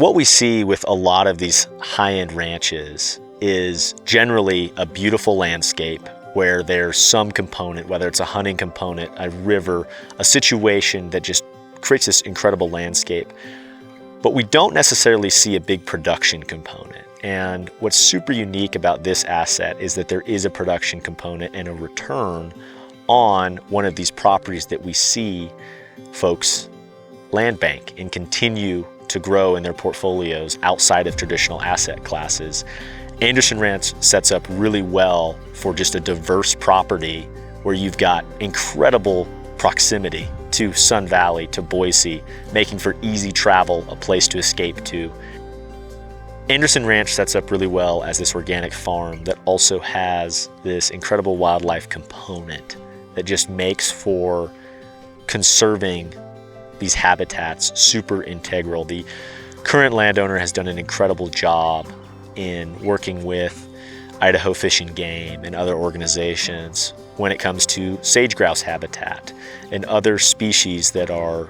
What we see with a lot of these high-end ranches is generally a beautiful landscape where there's some component, whether it's a hunting component, a river, a situation that just creates this incredible landscape. But we don't necessarily see a big production component. And what's super unique about this asset is that there is a production component and a return on one of these properties that we see folks land bank and continue to grow in their portfolios outside of traditional asset classes. Anderson Ranch sets up really well for just a diverse property where you've got incredible proximity to Sun Valley, to Boise, making for easy travel, a place to escape to. Anderson Ranch sets up really well as this organic farm that also has this incredible wildlife component that just makes for conserving these habitats super integral. The current landowner has done an incredible job in working with Idaho Fish and Game and other organizations when it comes to sage-grouse habitat and other species that are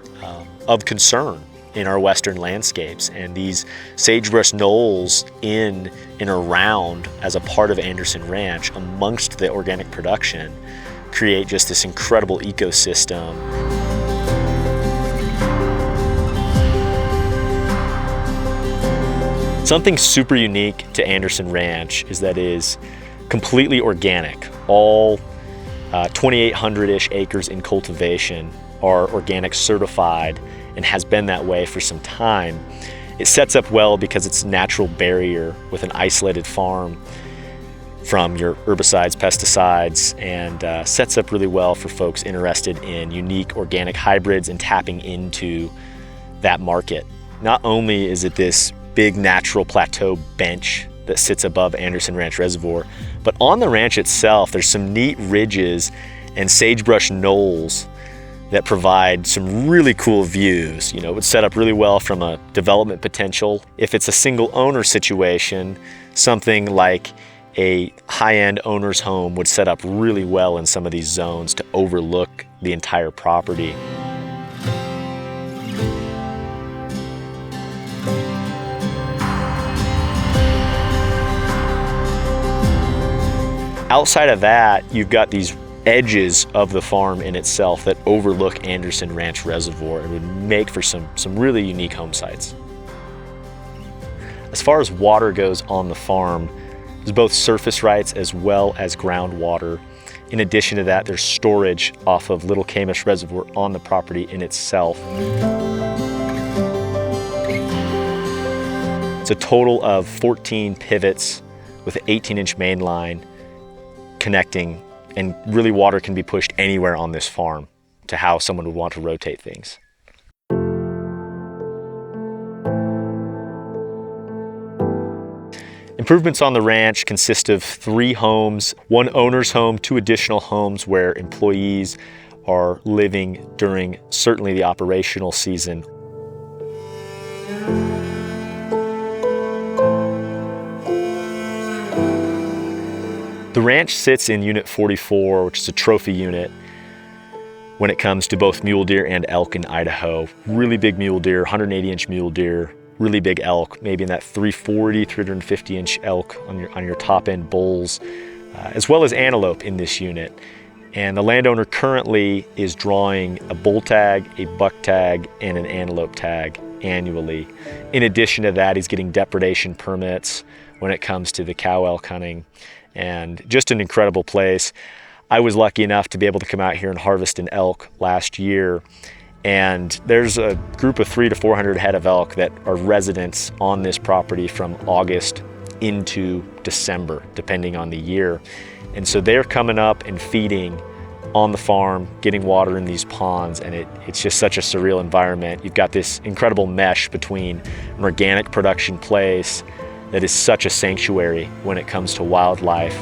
of concern in our western landscapes. And these sagebrush knolls in and around as a part of Anderson Ranch amongst the organic production create just this incredible ecosystem. Something super unique to Anderson Ranch is that it is completely organic. All 2,800-ish acres in cultivation are organic certified and has been that way for some time. It sets up well because it's a natural barrier with an isolated farm from your herbicides, pesticides, and sets up really well for folks interested in unique organic hybrids and tapping into that market. Not only is it this big natural plateau bench that sits above Anderson Ranch Reservoir, but on the ranch itself, there's some neat ridges and sagebrush knolls that provide some really cool views. You know, it would set up really well from a development potential. If it's a single owner situation, something like a high-end owner's home would set up really well in some of these zones to overlook the entire property. Outside of that, you've got these edges of the farm in itself that overlook Anderson Ranch Reservoir and would make for some really unique home sites. As far as water goes on the farm, there's both surface rights as well as groundwater. In addition to that, there's storage off of Little Camish Reservoir on the property in itself. It's a total of 14 pivots with an 18-inch main line connecting, and really water can be pushed anywhere on this farm to how someone would want to rotate things. Improvements on the ranch consist of 3 homes, 1 owner's home, 2 additional homes where employees are living during certainly the operational season. The ranch sits in Unit 44, which is a trophy unit when it comes to both mule deer and elk in Idaho. Really big mule deer, 180-inch mule deer, really big elk, maybe in that 340, 350-inch elk on your top-end bulls, as well as antelope in this unit. And the landowner currently is drawing a bull tag, a buck tag, and an antelope tag annually. In addition to that, he's getting depredation permits when it comes to the cow elk hunting. And just an incredible place. I was lucky enough to be able to come out here and harvest an elk last year. And there's a group of 300 to 400 head of elk that are residents on this property from August into December, depending on the year. And so they're coming up and feeding on the farm, getting water in these ponds, and it's just such a surreal environment. You've got this incredible mesh between an organic production place that is such a sanctuary when it comes to wildlife.